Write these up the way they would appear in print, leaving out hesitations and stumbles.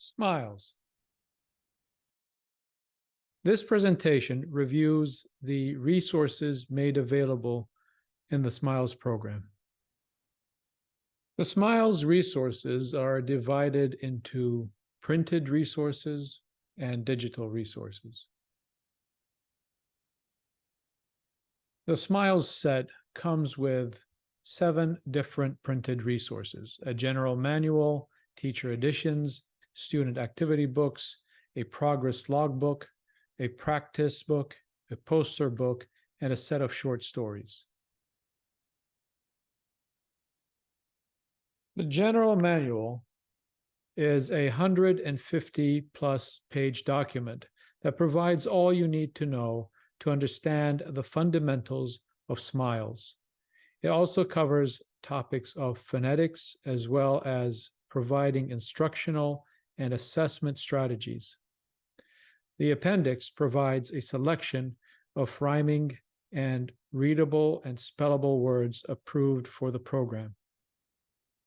sMiles. This presentation reviews the resources made available in the sMiles program. The sMiles resources are divided into printed resources and digital resources. The sMiles set comes with 7 different printed resources: a general manual, teacher editions, student activity books, a progress logbook, a practice book, a poster book, and a set of short stories. The general manual is a 150+ page document that provides all you need to know to understand the fundamentals of sMiles. It also covers topics of phonetics as well as providing instructional and assessment strategies. The appendix provides a selection of rhyming and readable and spellable words approved for the program.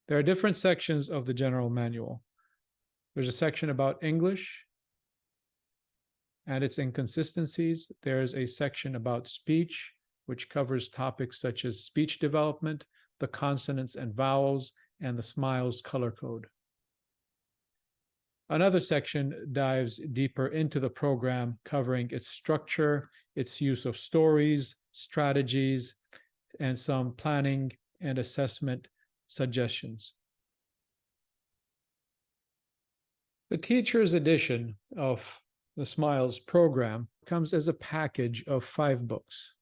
There are different sections of the general manual. There's a section about English and its inconsistencies. There's a section about speech, which covers topics such as speech development, the consonants and vowels, and the sMiles color code. Another section dives deeper into the program, covering its structure, its use of stories, strategies, and some planning and assessment suggestions. The teacher's edition of the sMiles program comes as a package of 5 books.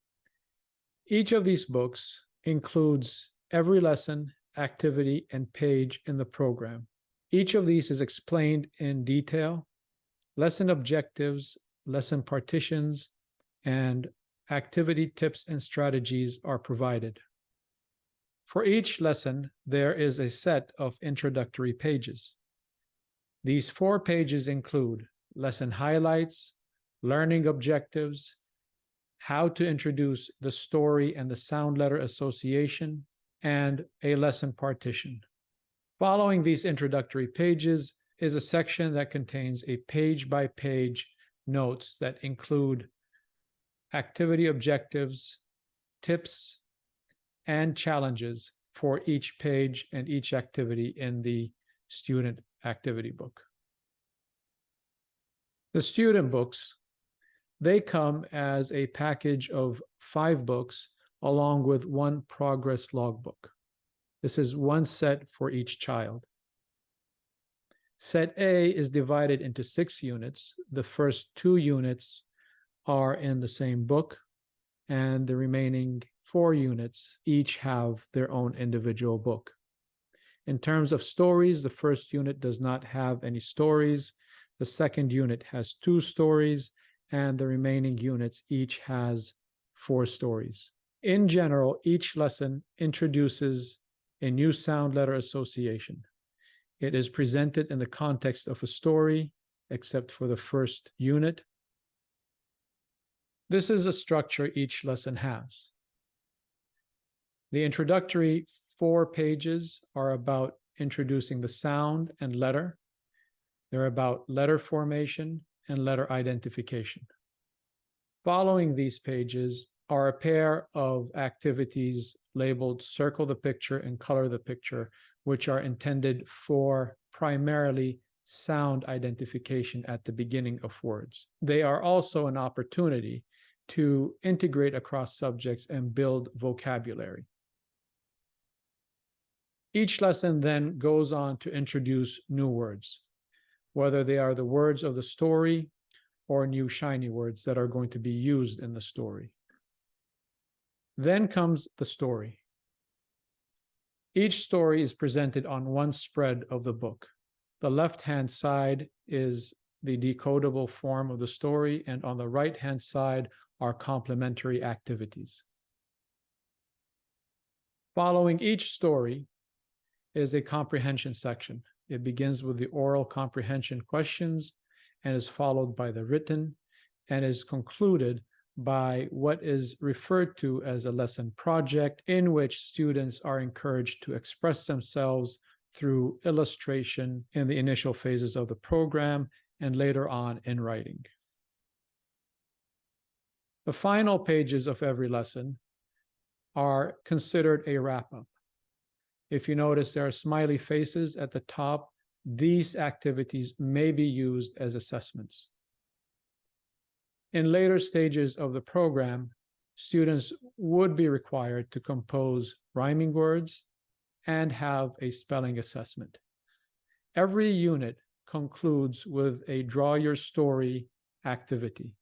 Each of these books includes every lesson, activity, and page in the program. Each of these is explained in detail. Lesson objectives, lesson partitions, and activity tips and strategies are provided. For each lesson, there is a set of introductory pages. These 4 pages include lesson highlights, learning objectives, how to introduce the story and the sound letter association, and a lesson partition. Following these introductory pages is a section that contains a page-by-page notes that include activity objectives, tips, and challenges for each page and each activity in the student activity book. The student books, they come as a package of 5 books along with 1 progress logbook. This is 1 set for each child. Set A is divided into 6 units. The first 2 units are in the same book, and the remaining 4 units each have their own individual book. In terms of stories, the first unit does not have any stories. The second unit has 2 stories, and the remaining units each has 4 stories. In general, each lesson introduces a new sound letter association. It is presented in the context of a story, except for the first unit. This is a structure each lesson has. The introductory 4 pages are about introducing the sound and letter. They're about letter formation and letter identification. Following these pages are a pair of activities labeled Circle the Picture and Color the Picture, which are intended for primarily sound identification at the beginning of words. They are also an opportunity to integrate across subjects and build vocabulary. Each lesson then goes on to introduce new words, whether they are the words of the story or new shiny words that are going to be used in the story. Then comes the story. Each story is presented on 1 spread of the book. The left-hand side is the decodable form of the story, and on the right-hand side are complementary activities. Following each story is a comprehension section. It begins with the oral comprehension questions and is followed by the written, and is concluded by what is referred to as a lesson project, in which students are encouraged to express themselves through illustration in the initial phases of the program and later on in writing. The final pages of every lesson are considered a wrap-up. If you notice, there are smiley faces at the top. These activities may be used as assessments. In later stages of the program, students would be required to compose rhyming words and have a spelling assessment. Every unit concludes with a draw your story activity.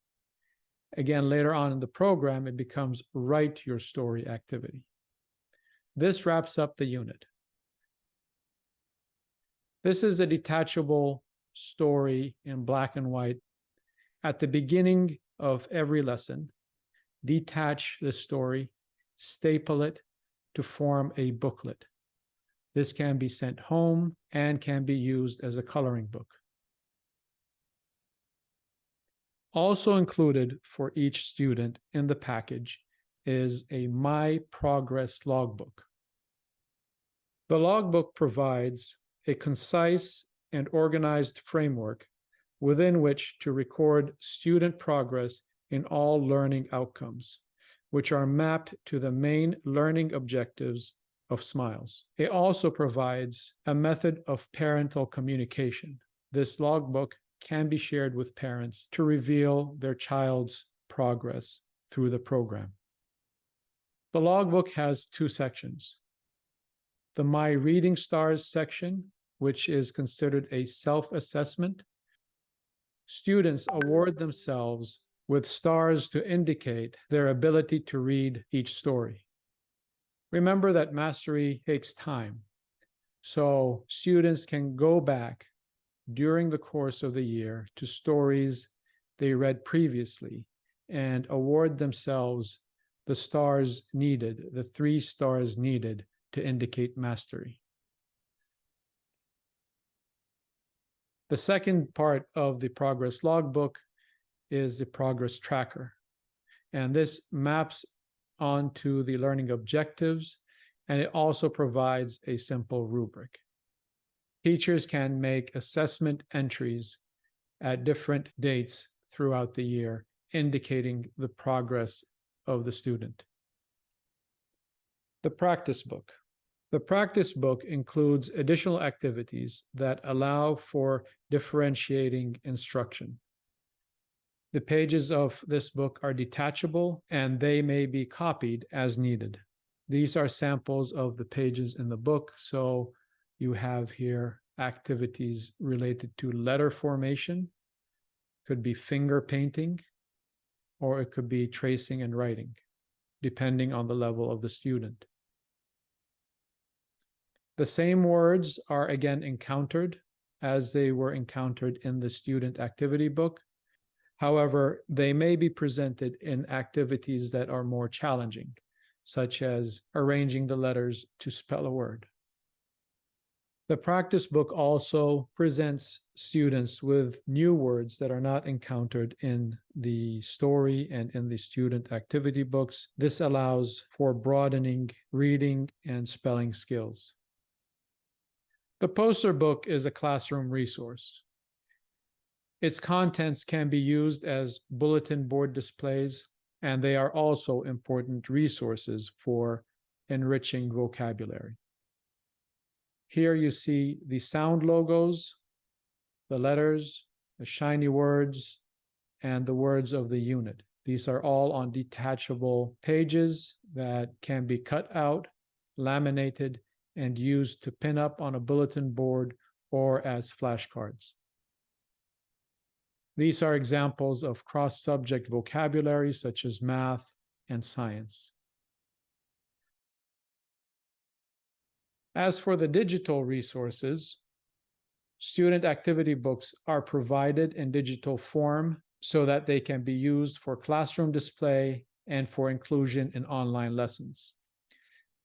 Again, later on in the program, it becomes write your story activity. This wraps up the unit. This is a detachable story in black and white. At the beginning of every lesson, detach the story, staple it to form a booklet. This can be sent home and can be used as a coloring book. Also included for each student in the package is a My Progress logbook. The logbook provides a concise and organized framework within which to record student progress in all learning outcomes, which are mapped to the main learning objectives of sMiles. It also provides a method of parental communication. This logbook can be shared with parents to reveal their child's progress through the program. The logbook has two sections. The My Reading Stars section, which is considered a self-assessment. Students award themselves with stars to indicate their ability to read each story. Remember that mastery takes time, so students can go back during the course of the year to stories they read previously and award themselves the stars needed, the 3 stars needed to indicate mastery. The second part of the progress logbook is the progress tracker, and this maps onto the learning objectives, and it also provides a simple rubric. Teachers can make assessment entries at different dates throughout the year, indicating the progress of the student. The practice book. The practice book includes additional activities that allow for differentiating instruction. The pages of this book are detachable and they may be copied as needed. These are samples of the pages in the book, so you have here activities related to letter formation, could be finger painting, or it could be tracing and writing, depending on the level of the student. The same words are again encountered as they were encountered in the student activity book. However, they may be presented in activities that are more challenging, such as arranging the letters to spell a word. The practice book also presents students with new words that are not encountered in the story and in the student activity books. This allows for broadening reading and spelling skills. The poster book is a classroom resource. Its contents can be used as bulletin board displays, and they are also important resources for enriching vocabulary. Here you see the sound logos, the letters, the shiny words, and the words of the unit. These are all on detachable pages that can be cut out, laminated, and used to pin up on a bulletin board or as flashcards. These are examples of cross-subject vocabulary such as math and science. As for the digital resources, student activity books are provided in digital form so that they can be used for classroom display and for inclusion in online lessons.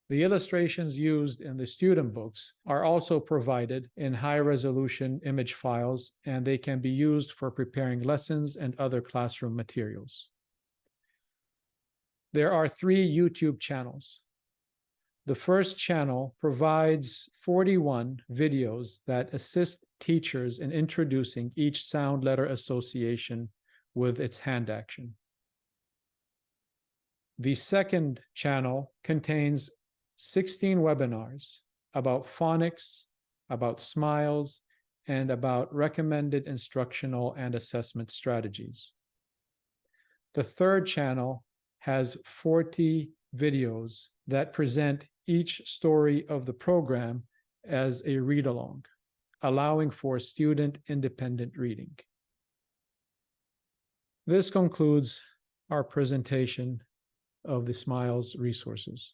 The illustrations used in the student books are also provided in high-resolution image files, and they can be used for preparing lessons and other classroom materials. There are 3 YouTube channels. The first channel provides 41 videos that assist teachers in introducing each sound letter association with its hand action. The second channel contains 16 webinars about phonics, about smiles, and about recommended instructional and assessment strategies. The third channel has 40 videos that present each story of the program as a read-along, allowing for student-independent reading. This concludes our presentation of the sMiles resources.